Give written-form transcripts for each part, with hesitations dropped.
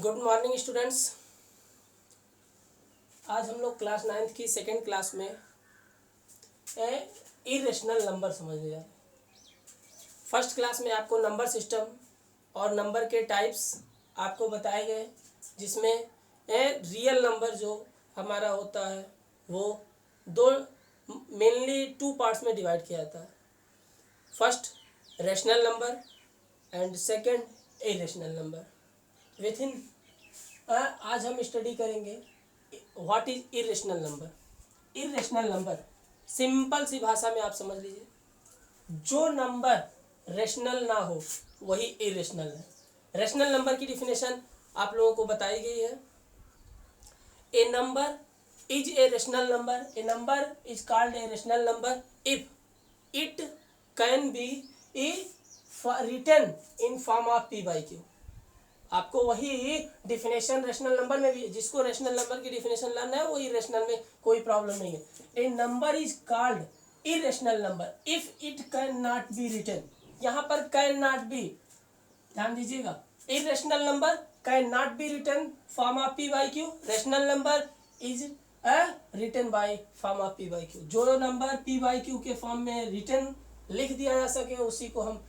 Good morning students. आज हम लोग क्लास 9th की सेकेंड क्लास में इरेशनल नंबर समझने जा रहे हैं। फर्स्ट क्लास में आपको नंबर सिस्टम और नंबर के टाइप्स आपको बताए गए, जिसमें रियल नंबर जो हमारा होता है वो दो मेनली टू पार्ट्स में डिवाइड किया जाता है। First rational number and second irrational number. Within आज हम स्टडी करेंगे what is irrational number. Irrational number simple सी भाषा में आप समझ लीजिए, जो नंबर रेशनल ना हो वही इरेशनल है। रेशनल नंबर की डिफिनेशन आप लोगों को बताई गई है। A number is a rational number, a number is called a rational number if it can be written in form of P by Q. आपको वही डिफिनेशन रेशनल नंबर में भी, जिसको रेशनल नंबर की डिफिनेशन लाना है वो इरेशनल में कोई प्रॉब्लम नहीं है। A number is called irrational number if it can not be written. यहाँ पर कैन नॉट बी, ध्यान दीजिएगा, irrational number can not be written form of P by Q, rational number is written by form of P by Q. जो number P by Q के form में written लिख दिया जा सके उसी को हम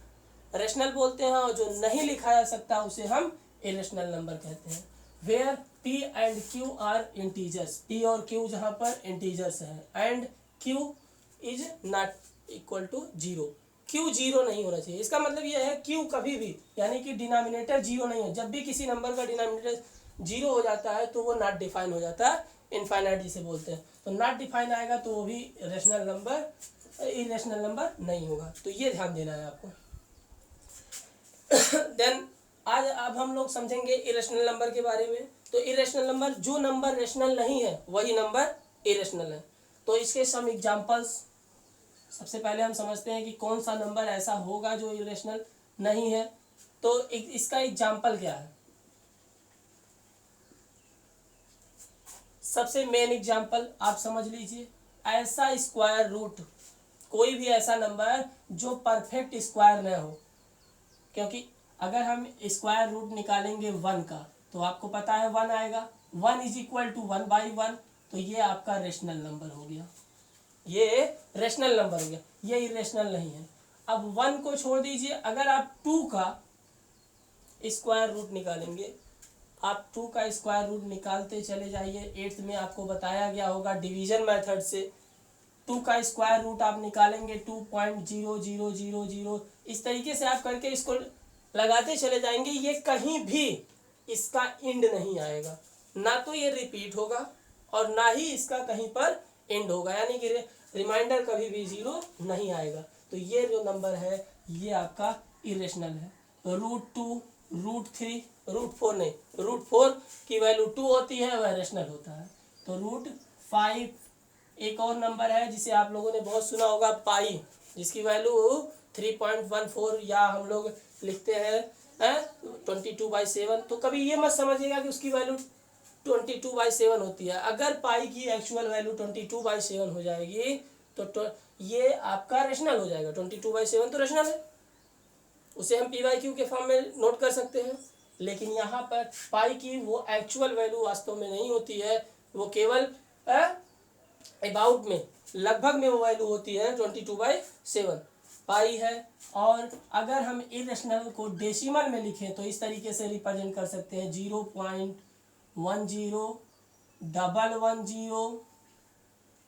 रेशनल बोलते हैं, और जो नहीं लिखा जा सकता उसे हम इरेशनल नंबर कहते हैं। Where P and Q are integers, P और क्यू जहाँ पर इंटीजर्स है, and Q is not equal to zero. Q zero नहीं होना चाहिए। इसका मतलब यह है क्यू कभी भी, यानी कि डिनोमिनेटर जीरो नहीं है। जब भी किसी नंबर का डिनोमिनेटर जीरो हो जाता है तो वो नॉट डिफाइन हो जाता है, इनफाइनाइट जिसे बोलते हैं। तो नॉट डिफाइन आएगा तो वो भी रेशनल नंबर, इरेशनल नंबर नहीं होगा। तो ये ध्यान देना है आपको। देन आज अब हम लोग समझेंगे इरेशनल नंबर के बारे में। तो इरेशनल नंबर, जो नंबर रेशनल नहीं है वही नंबर इरेशनल है। तो इसके सम एग्जांपल्स, सबसे पहले हम समझते हैं कि कौन सा नंबर ऐसा होगा जो इरेशनल नहीं है। तो इसका एग्जांपल क्या है? सबसे मेन एग्जांपल आप समझ लीजिए, ऐसा स्क्वायर रूट, कोई भी ऐसा नंबर जो परफेक्ट स्क्वायर न हो। क्योंकि अगर हम स्क्वायर रूट निकालेंगे 1 का तो आपको पता है 1 आएगा, 1 इज इक्वल टू 1/1। तो ये आपका रेशनल नंबर हो गया, ये रेशनल नंबर हो गया, ये इरेशनल नहीं है। अब 1 को छोड़ दीजिए, अगर आप 2 का स्क्वायर रूट निकालेंगे, आप 2 का स्क्वायर रूट निकालते चले जाइए। 8th में आपको बताया गया होगा डिवीजन मेथड से 2 का स्क्वायर रूट आप निकालेंगे 2.0000। इस तरीके से आप करके इसको लगाते चले जाएंगे। ये कहीं भी इसका एंड नहीं आएगा, ना तो ये रिपीट होगा और ना ही इसका कहीं पर एंड होगा, यानी कि रिमाइंडर कभी भी जीरो नहीं आएगा। तो ये जो नंबर है ये आपका इरेशनल है। √2, √3, √4 नहीं, √4 की वैल्यू 2 होती है, वह रेशनल होता है। तो √5, एक और नंबर है जिसे आप लोगों ने बहुत सुना होगा, पाई, जिसकी वैल्यू 3.14, या हम लोग लिखते हैं 22/7। तो कभी ये मत समझिएगा कि उसकी वैल्यू 22/7 होती है। अगर पाई की एक्चुअल वैल्यू 22/7 हो जाएगी तो ये आपका रेशनल हो जाएगा। 22/7 तो रेशनल है, उसे हम पी बाई क्यू के फॉर्म में नोट कर सकते हैं। लेकिन यहाँ पर पाई की वो एक्चुअल वैल्यू वास्तव में नहीं होती है, वो केवल अबाउट में, लगभग में वो वैल्यू होती है 22/7 पाई है। और अगर हम इरेशनल को डेसिमल में लिखें तो इस तरीके से रिप्रेजेंट कर सकते हैं 0.10, 111,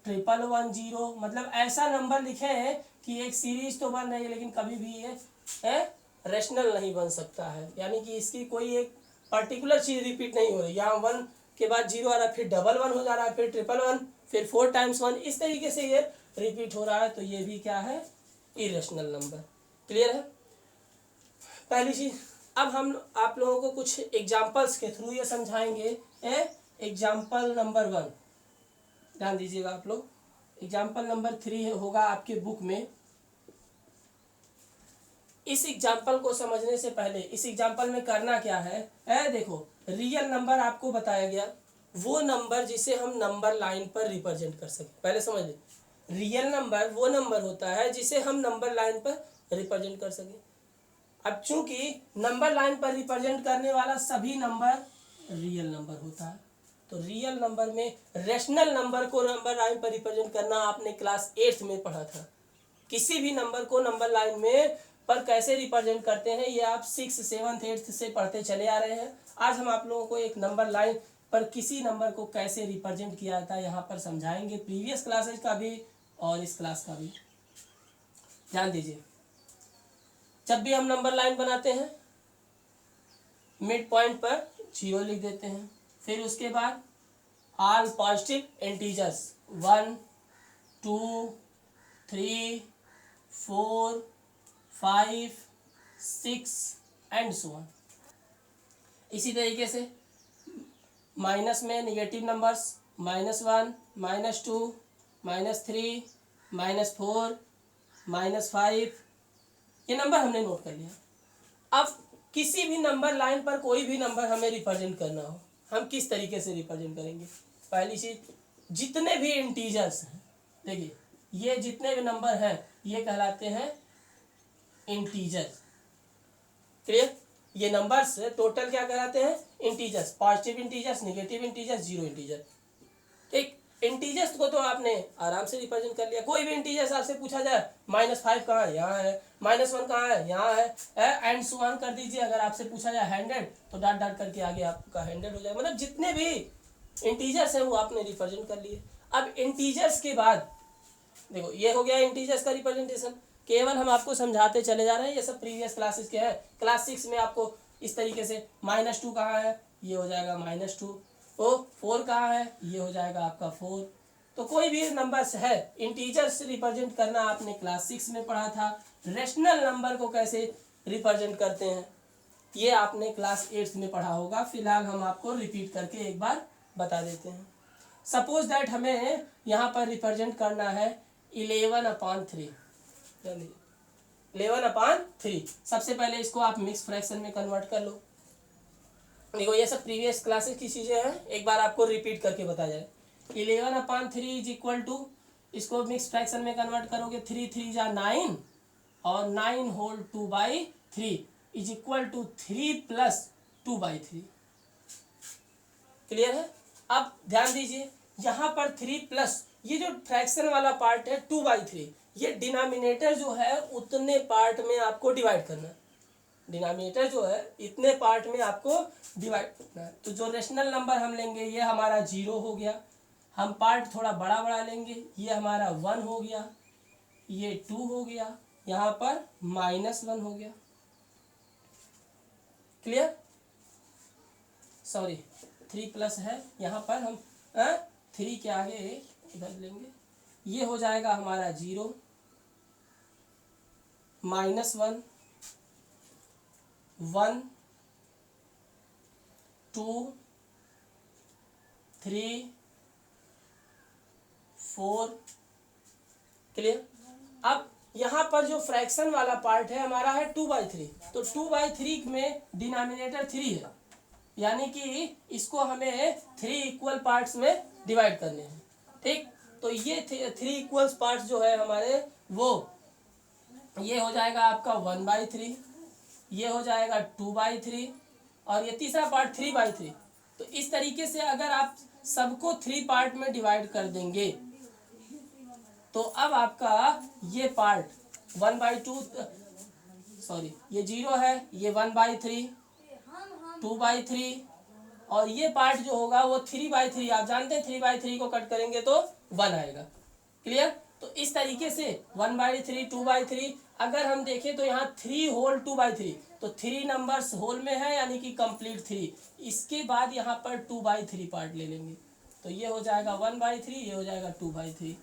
111, मतलब ऐसा नंबर लिखे हैं कि एक सीरीज तो बन रही है लेकिन कभी भी ये रेशनल नहीं बन सकता है, यानी कि इसकी कोई एक पर्टिकुलर चीज़ रिपीट नहीं हो रही। यहाँ 1 के बाद 0 आ रहा है, फिर 111 हो जा रहा है, फिर 111, फिर 4 × 1, इस तरीके से ये रिपीट हो रहा है। तो ये भी क्या है? Irrational number. क्लियर है पहली चीज। अब हम आप लोगों को कुछ एग्जांपल्स के थ्रू ये समझाएंगे। एग्जांपल नंबर 1, ध्यान दीजिएगा आप लोग। एग्जांपल नंबर 3 होगा आपके बुक में। इस एग्जाम्पल को समझने से पहले, इस एग्जाम्पल में करना क्या है, देखो, रियल नंबर आपको बताया गया, वो नंबर जिसे हम नंबर लाइन पर रिप्रेजेंट कर सकें। पहले समझ लें, रियल नंबर वो नंबर होता है जिसे हम नंबर लाइन पर रिप्रेजेंट कर सकें। अब चूंकि नंबर लाइन पर रिप्रेजेंट करने वाला सभी नंबर रियल नंबर होता है। तो रियल नंबर में रेशनल नंबर को नंबर लाइन पर रिप्रेजेंट करना आपने क्लास 8th में पढ़ा था। किसी भी नंबर को नंबर लाइन में पर कैसे रिप्रेजेंट करते हैं ये आप 6th 7th 8th से पढ़ते चले आ रहे हैं। आज हम आप लोगों को एक नंबर लाइन पर किसी नंबर को कैसे रिप्रेजेंट किया जाता है यहाँ पर समझाएंगे, प्रीवियस क्लासेज का भी और इस क्लास का भी। ध्यान दीजिए, जब भी हम नंबर लाइन बनाते हैं मिड पॉइंट पर 0 लिख देते हैं, फिर उसके बाद all positive integers 1 2 3 4 5 6 and so on. इसी तरीके से माइनस में निगेटिव नंबर्स -1 -2 -3 -4 -5, ये नंबर हमने नोट कर लिया। अब किसी भी नंबर लाइन पर कोई भी नंबर हमें रिप्रेजेंट करना हो, हम किस तरीके से रिप्रेजेंट करेंगे? पहली चीज, जितने भी इंटीजर्स हैं, देखिए ये जितने भी नंबर हैं ये कहलाते हैं इंटीजर। क्लियर? ये नंबर्स टोटल क्या कहलाते हैं? Integers. Positive integers, negative integers, zero integer. ठीक, इंटीजर्स को तो आपने आराम से रिप्रेजेंट कर लिया। कोई भी इंटीजर्स आपसे पूछा जाए -5 कहाँ है? यहाँ है। -1 कहाँ है? यहाँ है। एंड सो ऑन कर दीजिए। अगर आपसे पूछा जाए 100 तो डॉट डॉट करके आगे आपका 100 हो जाएगा। मतलब जितने भी इंटीजर्स हैं वो आपने रिप्रेजेंट कर लिए। अब इंटीजर्स के बाद देखो ये हो गया इंटीजर्स का रिप्रेजेंटेशन। केवल हम आपको समझाते चले जा रहे हैं, ये सब प्रीवियस क्लासेस के हैं। क्लास 6 में आपको इस तरीके से -2 कहाँ है? ये हो जाएगा -2। तो 4 कहाँ है? ये हो जाएगा आपका 4। तो कोई भी नंबर्स है इंटीजर्स रिप्रेजेंट करना आपने क्लास 6 में पढ़ा था। रेशनल नंबर को कैसे रिप्रेजेंट करते हैं ये आपने क्लास 8 में पढ़ा होगा। फिलहाल हम आपको रिपीट करके एक बार बता देते हैं। सपोज दैट हमें यहाँ पर रिप्रेजेंट करना है 11/3। 11/3। सबसे पहले इसको आप मिक्स फ्रैक्शन में कन्वर्ट कर लो। देखो ये सब प्रीवियस क्लासेस की चीज़ें हैं, एक बार आपको रिपीट करके बता जाए। 11/3 इज इक्वल टू, इसको मिक्स फ्रैक्शन में कन्वर्ट करोगे 3 3 जा 9 और 9 whole 2/3 is equal to 3 + 2/3। Clear है? अब ध्यान दीजिए यहाँ पर 3 प्लस ये जो फ्रैक्शन वाला पार्ट है 2/3, ये डिनोमिनेटर जो है उतने पार्ट में आपको डिवाइड करना है। डिनोमिनेटर जो है इतने पार्ट में आपको डिवाइड करना है। तो जो रेशनल नंबर हम लेंगे ये हमारा 0 हो गया। हम पार्ट थोड़ा बड़ा बड़ा लेंगे, ये हमारा 1 हो गया, ये 2 हो गया, यहाँ पर -1 हो गया। क्लियर? सॉरी 3 प्लस है, यहाँ पर हम 3 के आगे इधर लेंगे, ये हो जाएगा हमारा 0 -1 1 2 3 4। क्लियर? अब यहाँ पर जो फ्रैक्शन वाला पार्ट है हमारा है 2/3, तो 2/3 में डिनोमिनेटर 3 है, यानी कि इसको हमें 3 इक्वल पार्ट्स में डिवाइड करने हैं। ठीक, तो ये 3 इक्वल पार्ट्स जो है हमारे वो ये हो जाएगा आपका 1/3, ये हो जाएगा 2/3 और ये तीसरा पार्ट 3/3। तो इस तरीके से अगर आप सबको 3 पार्ट में डिवाइड कर देंगे तो अब आपका ये पार्ट 1/2, सॉरी ये 0 है, ये 1/3 2/3 और ये पार्ट जो होगा वो 3/3। आप जानते हैं 3/3 को कट करेंगे तो 1 आएगा। क्लियर? तो इस तरीके से 1/3 2/3 अगर हम देखें तो यहाँ 3 होल 2/3, तो 3 नंबर्स होल में है यानी कि कंप्लीट 3। इसके बाद यहाँ पर 2/3 पार्ट ले लेंगे, तो ये हो जाएगा 1/3, ये हो जाएगा 2/3।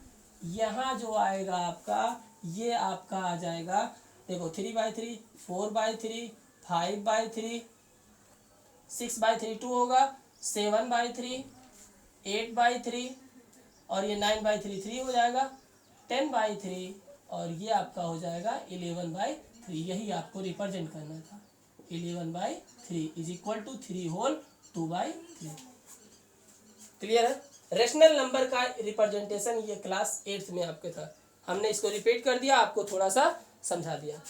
यहाँ जो आएगा आपका ये आपका आ जाएगा, देखो 3/3 4/3 5/3 6/3 2 होगा, 7/3 8/3 और ये 9/3 3 हो जाएगा, 10/3 और ये आपका हो जाएगा 11/3। यही आपको रिप्रेजेंट करना था। 11/3 is equal to 3 whole 2/3। Clear है? रेशनल नंबर का रिप्रेजेंटेशन ये क्लास 8th में आपके था। हमने इसको रिपीट कर दिया, आपको थोड़ा सा समझा दिया।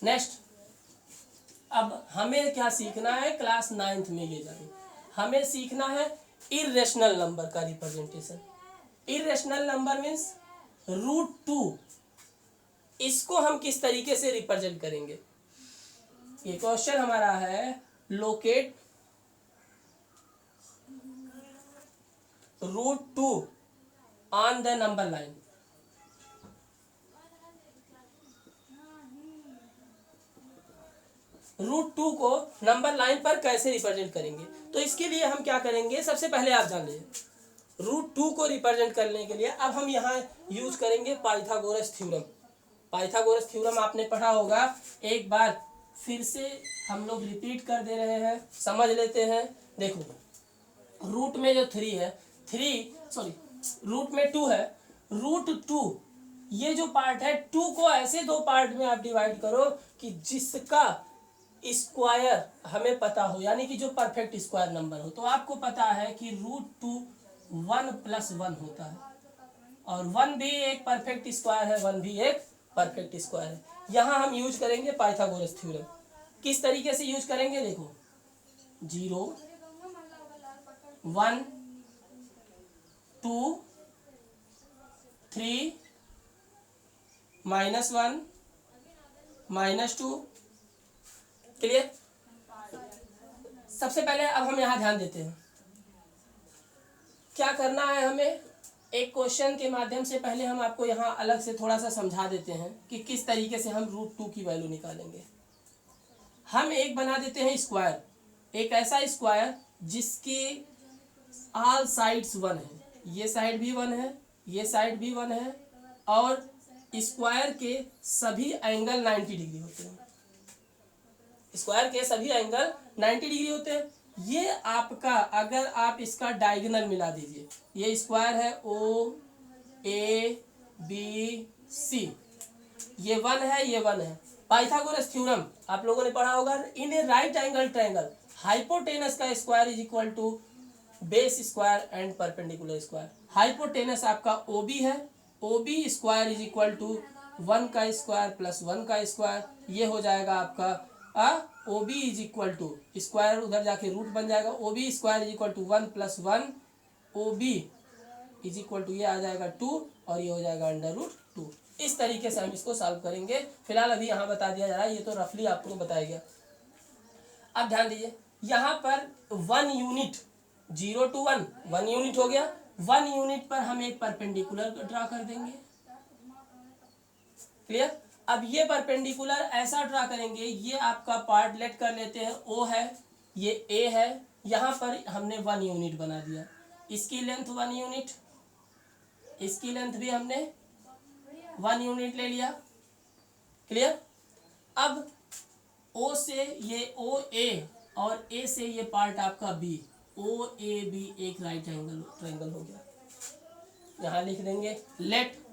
नेक्स्ट, अब हमें क्या सीखना है? क्लास 9th में ले जाए हमें सीखना है इर्रेशनल नंबर का रिप्रेजेंटेशन। इर्रेशनल नंबर मीन्स √2, इसको हम किस तरीके से रिप्रेजेंट करेंगे। ये क्वेश्चन हमारा है, locate √2 on the number line. √2 को नंबर लाइन पर कैसे रिप्रेजेंट करेंगे, तो इसके लिए हम क्या करेंगे, सबसे पहले आप जान लीजिए √2 को रिप्रेजेंट करने के लिए अब हम यहाँ यूज करेंगे पाइथागोरस थ्योरम। पाइथागोरस थ्योरम आपने पढ़ा होगा, एक बार फिर से हम लोग रिपीट कर दे रहे हैं, समझ लेते हैं। देखो रूट में जो 3 है, रूट में 2 है, √2 ये जो पार्ट है 2 को ऐसे दो पार्ट में आप डिवाइड करो कि जिसका स्क्वायर हमें पता हो, यानी कि जो परफेक्ट स्क्वायर नंबर हो। तो आपको पता है कि √2 1 + 1 होता है, और 1 भी एक परफेक्ट स्क्वायर है, 1 भी एक परफेक्ट स्क्वायर है। यहाँ हम यूज करेंगे पाइथागोरस थ्योरम। किस तरीके से यूज करेंगे, देखो 0 1 2 3 -1 -2, क्लियर। सबसे पहले अब हम यहाँ ध्यान देते हैं, क्या करना है हमें। एक क्वेश्चन के माध्यम से पहले हम आपको यहाँ अलग से थोड़ा सा समझा देते हैं कि किस तरीके से हम √2 की वैल्यू निकालेंगे। हम एक बना देते हैं स्क्वायर, एक ऐसा स्क्वायर जिसकी ऑल साइड्स 1 है, ये साइड भी 1 है, ये साइड भी 1 है, और स्क्वायर के सभी एंगल 90 डिग्री होते हैं। स्क्वायर के सभी एंगल 90 डिग्री होते हैं। ये आपका, अगर आप इसका डायगोनल मिला दीजिए, ये स्क्वायर है OABC, ये 1 है, ये 1 है। पाइथागोरस थ्योरम आप लोगों ने पढ़ा होगा, in a right angle triangle hypotenuse का square is equal to base square and perpendicular square. Hypotenuse आपका OB है, OB square is equal to 1 का स्क्वायर प्लस 1 का स्क्वायर, ये हो जाएगा आपका OB is equal to, square उधर जाके रूट बन जाएगा, OB square is equal to 1 + 1, OB is equal to ये आ जाएगा 2, और ये हो जाएगा √2। इस तरीके से हम इसको सॉल्व करेंगे। फिलहाल अभी यहाँ बता दिया जा रहा है, ये तो रफली आपको बताया गया। अब ध्यान दीजिए, यहाँ पर 1 यूनिट, 0 to 1 1 यूनिट हो गया। 1 यूनिट पर हम एक परपेंडिकुलर ड्रा कर देंगे, क्लियर। अब ये परपेंडिकुलर ऐसा ड्रा करेंगे, ये आपका पार्ट लेट कर लेते हैं, O है, ये A है, यहाँ पर हमने 1 यूनिट बना दिया, इसकी लेंथ 1 यूनिट, इसकी लेंथ भी हमने 1 यूनिट ले लिया, क्लियर। अब O से ये OA और A से ये पार्ट आपका B, OAB एक राइट एंगल ट्रायंगल हो गया। यहाँ लिख देंगे let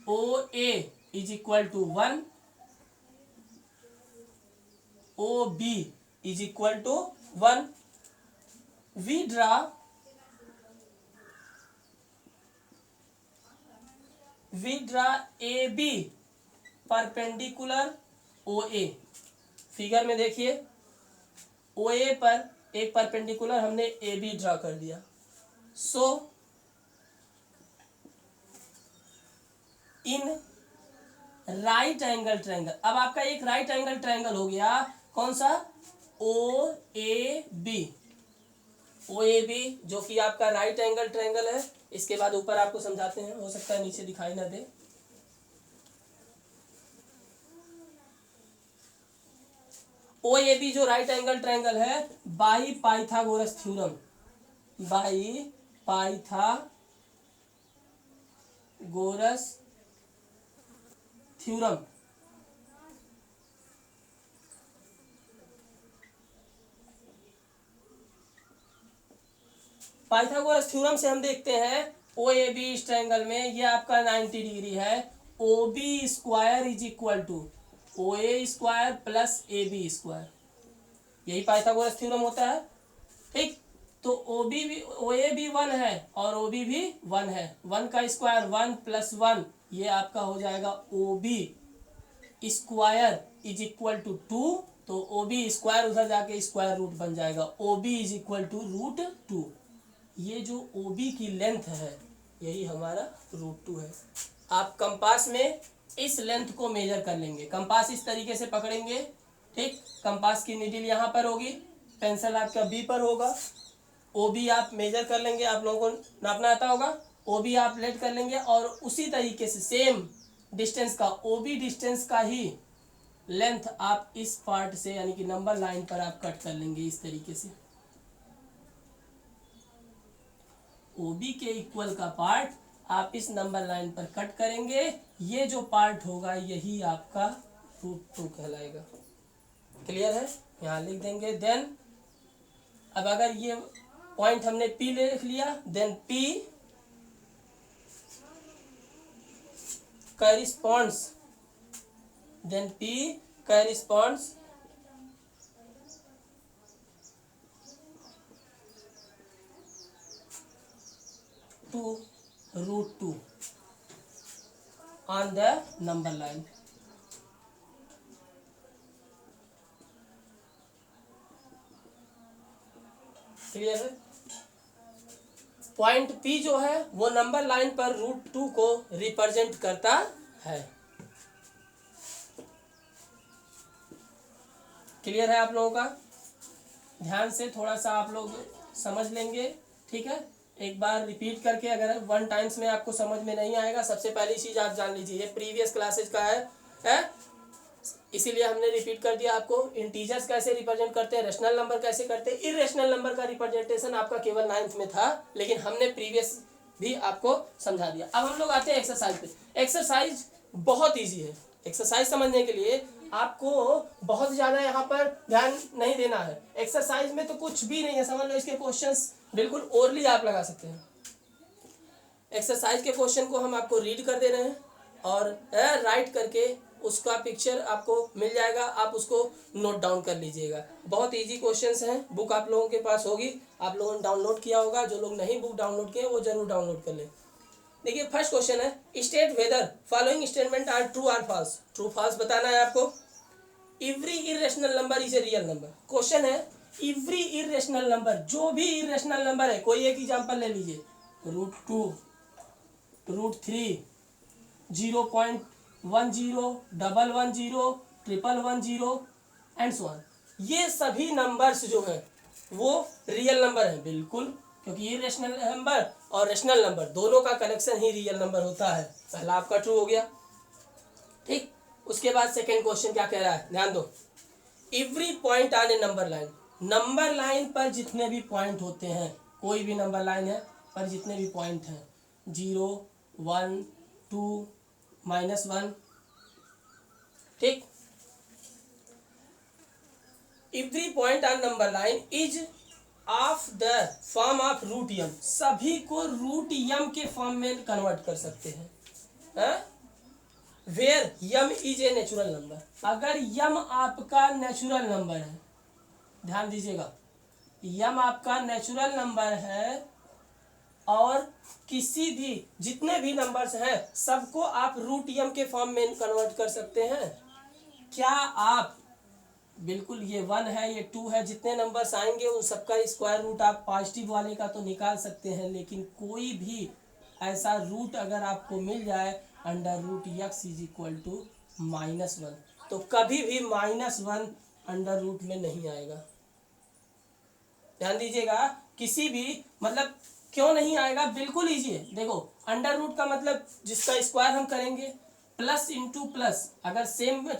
OA is equal to 1, OB is equal to 1। We draw AB perpendicular OA। Figure में देखिए OA पर एक परपेंडिकुलर हमने AB ड्रा कर दिया। सो इन राइट एंगल ट्रायंगल, अब आपका एक राइट एंगल ट्रायंगल हो गया, कौन सा, OAB जो कि आपका राइट एंगल ट्रायंगल है। इसके बाद ऊपर आपको समझाते हैं, हो सकता है नीचे दिखाई ना दे। OAB जो राइट एंगल ट्रायंगल है, by Pythagoras theorem, by Pythagoras theorem Pythagoras theorem से हम देखते हैं OAB इस ट्रायंगल में ये आपका 90 डिग्री है, OB square is equal to OA square plus AB square, यही पाइथागोरस थ्योरम होता है, ठीक। तो OA भी 1 है और OB भी 1 है, 1 का स्क्वायर 1 + 1, ये आपका हो जाएगा OB square is equal to 2, तो ओ बी स्क्वायर उधर जाके स्क्वायर रूट बन जाएगा, O B is equal to √2। ये जो ओ बी की लेंथ है यही हमारा √2 है। आप कंपास में इस लेंथ को मेजर कर लेंगे, कंपास इस तरीके से पकड़ेंगे, ठीक, कंपास की नीडल यहाँ पर होगी, पेंसिल आपका बी पर होगा, ओ बी आप मेजर कर लेंगे, आप लोगों को नापना आता होगा, ओ बी आप लेट कर लेंगे और उसी तरीके से सेम डिस्टेंस का, ओ बी डिस्टेंस का ही लेंथ आप इस पार्ट से यानी कि नंबर लाइन पर आप कट कर लेंगे इस तरीके से। ओ बी के इक्वल का पार्ट आप इस नंबर लाइन पर कट करेंगे, ये जो पार्ट होगा यही आपका √2 कहलाएगा। क्लियर है, यहाँ लिख देंगे। देन अब अगर ये पॉइंट हमने पी ले लिख लिया, then P corresponds, then P corresponds to √2 on the number line। Clear है, पॉइंट P जो है वो नंबर लाइन पर √2 को रिप्रेजेंट करता है। क्लियर है आप लोगों का, ध्यान से थोड़ा सा आप लोग समझ लेंगे, ठीक है। एक बार रिपीट करके, अगर 1 टाइम्स में आपको समझ में नहीं आएगा, सबसे पहली चीज आप जान लीजिए ये प्रीवियस क्लासेज का है इसीलिए हमने रिपीट कर दिया आपको। इंटीजर्स कैसे रिप्रेजेंट करते हैं, रेशनल नंबर कैसे करते हैं, इरेशनल नंबर का रिप्रेजेंटेशन आपका केवल 9th में था, लेकिन हमने प्रीवियस भी आपको समझा दिया। अब हम लोग आते हैं एक्सरसाइज पे। एक्सरसाइज बहुत ईजी है, एक्सरसाइज समझने के लिए आपको बहुत ज़्यादा यहाँ पर ध्यान नहीं देना है। एक्सरसाइज में तो कुछ भी नहीं है, समझ लो, इसके क्वेश्चंस बिल्कुल ओरली आप लगा सकते हैं। एक्सरसाइज के क्वेश्चन को हम आपको रीड कर दे रहे हैं और राइट करके उसका पिक्चर आपको मिल जाएगा, आप उसको नोट डाउन कर लीजिएगा। बहुत इजी क्वेश्चंस हैं, बुक आप लोगों के पास होगी, आप लोगों ने डाउनलोड किया होगा, जो लोग नहीं बुक डाउनलोड किए वो जरूर डाउनलोड कर लें। देखिए फर्स्ट क्वेश्चन है, state whether following statement are true or false. True false बताना है आपको। Every irrational number is a real number. Question है एवरी इरेशनल नंबर, जो भी इरेशनल नंबर है, कोई एक एग्जांपल ले लीजिए, √2, √3, 0.10, 110, 111, एंड सो ऑन, ये सभी नंबर्स जो हैं वो रियल नंबर हैं, बिल्कुल, क्योंकि ये रेशनल नंबर और रेशनल नंबर दोनों का कलेक्शन ही रियल नंबर होता है। पहला आपका ट्रू हो गया, ठीक। उसके बाद सेकेंड क्वेश्चन क्या कह रहा है, ध्यान दो। Every point on A number line, number line पर जितने भी पॉइंट होते हैं, कोई भी नंबर लाइन है पर जितने भी पॉइंट हैं, 0, 1, 2, -1, ठीक। Every point on number line is of the form of √m, सभी को √m के फॉर्म में कन्वर्ट कर सकते हैं। Where m is a natural number, अगर m आपका नेचुरल नंबर है, ध्यान दीजिएगा, m आपका नेचुरल नंबर है और किसी भी जितने भी नंबर्स हैं सबको आप √m के फॉर्म में कन्वर्ट कर सकते हैं। क्या आप बिल्कुल, ये 1 है, ये 2 है, जितने नंबर्स आएंगे उन सबका स्क्वायर रूट आप पॉजिटिव वाले का तो निकाल सकते हैं, लेकिन कोई भी ऐसा रूट अगर आपको मिल जाए √x इज इक्वल टू -1, तो कभी भी -1 अंडर रूट में नहीं आएगा। ध्यान दीजिएगा, किसी भी, मतलब क्यों नहीं आएगा, बिल्कुल इजी है। देखो अंडर रूट का मतलब जिसका स्क्वायर हम करेंगे, प्लस इंटू प्लस, अगर सेम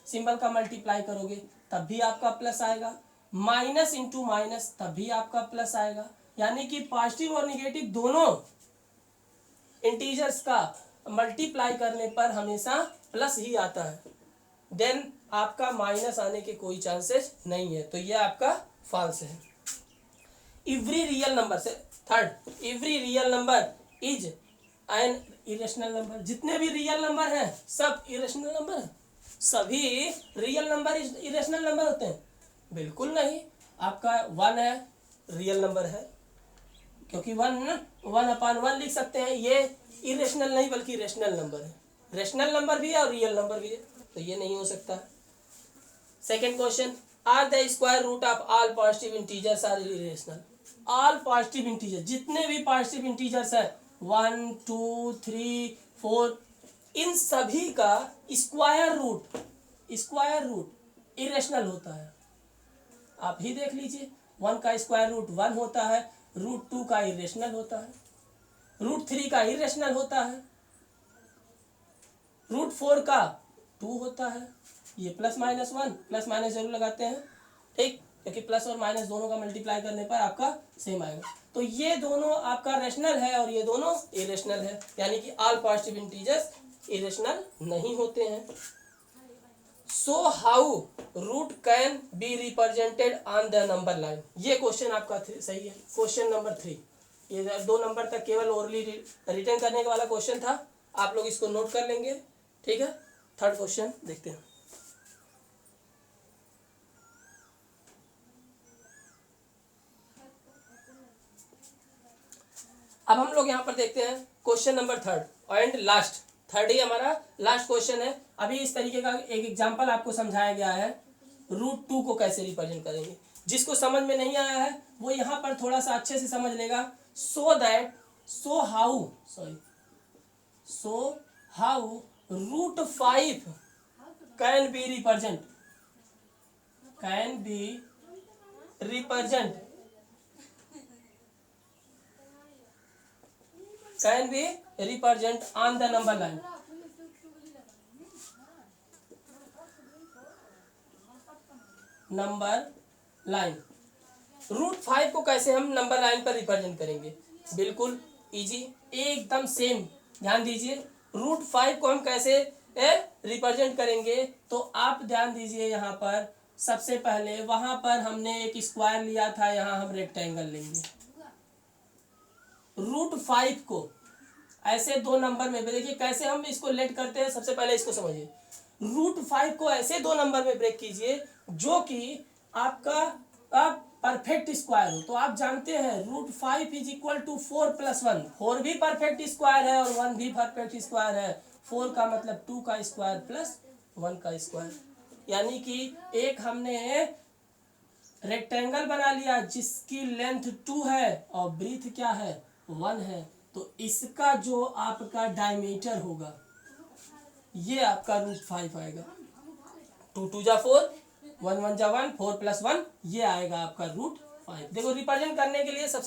सिंबल का मल्टीप्लाई करोगे तब भी आपका प्लस आएगा, माइनस इंटू माइनस तब भी आपका प्लस आएगा, यानी कि पॉजिटिव और निगेटिव दोनों इंटीजर्स का मल्टीप्लाई करने पर हमेशा प्लस ही आता है। देन आपका माइनस आने के कोई चांसेस नहीं है, तो ये आपका फॉल्स है। एवरी रियल नंबर से third, every real number is an irrational number, जितने भी रियल नंबर हैं सब इरेशनल नंबर हैं। सभी रियल नंबर इरेशनल नंबर होते हैं? बिल्कुल नहीं। आपका 1 है, रियल नंबर है, क्योंकि 1/1 लिख सकते हैं, ये इरेशनल नहीं बल्कि रेशनल नंबर है। रेशनल नंबर भी है और रियल नंबर भी है, तो ये नहीं हो सकता। Second question, are the square root of all positive integers are irrational. All positive integer, जितने भी पॉजिटिव इंटीजर्स है 1 2 3 4, इन सभी का स्क्वायर रूट इरेशनल होता है। आप ही देख लीजिए, 1 का स्क्वायर रूट 1 होता है, रूट 2 का इरेशनल होता है, रूट 3 का इरेशनल होता है, रूट 4 का 2 होता है। ये प्लस माइनस 1, प्लस माइनस जरूर लगाते हैं, ठीक, क्योंकि प्लस और माइनस दोनों का मल्टीप्लाई करने पर आपका सेम आएगा। तो ये दोनों आपका रेशनल है और ये दोनों इरेशनल है, यानी कि ऑल पॉजिटिव इंटीजर्स इरेशनल नहीं होते हैं। So how root can be represented on the number line. ये क्वेश्चन आपका सही है, क्वेश्चन नंबर 3। ये 2 नंबर तक केवल ओरली रिटर्न करने वाला क्वेश्चन था, आप लोग इसको नोट कर लेंगे, ठीक है। थर्ड क्वेश्चन देखते हैं। अब हम लोग यहाँ पर देखते हैं question number 3 and last, third ही हमारा लास्ट क्वेश्चन है। अभी इस तरीके का एक एग्जांपल आपको समझाया गया है, रूट 2 को कैसे रिप्रेजेंट करेंगे। जिसको समझ में नहीं आया है वो यहाँ पर थोड़ा सा अच्छे से समझ लेगा। So how root 5 can be represent on the number line। Root 5 को कैसे हम नंबर लाइन पर रिप्रेजेंट करेंगे, बिल्कुल इजी, एकदम सेम। ध्यान दीजिए, रूट 5 को हम कैसे रिप्रेजेंट करेंगे, तो आप ध्यान दीजिए यहाँ पर सबसे पहले वहां पर हमने एक स्क्वायर लिया था, यहाँ हम रेक्टेंगल लेंगे। रूट 5 को ऐसे 2 नंबर में, देखिए कैसे हम इसको लेट करते हैं, सबसे पहले इसको समझिए। रूट 5 को ऐसे 2 नंबर में ब्रेक कीजिए जो कि आपका परफेक्ट स्क्वायर हो। तो आप जानते हैं रूट 5 इज इक्वल टू 4 + 1। 4 भी परफेक्ट स्क्वायर है और 1 भी परफेक्ट स्क्वायर है। 4 का मतलब 2 का स्क्वायर प्लस 1 का स्क्वायर, यानी कि एक हमने रेक्टेंगल बना लिया जिसकी लेंथ 2 है और ब्रीथ क्या है, 1 है। तो इसका जो आपका डायमीटर होगा ये आपका रूट 5 आएगा। 2 2 जा 4, 1 1 जा 1, 4 + 1, ये आएगा आपका रूट 5। देखो रिप्रेजेंट करने के लिए सबसे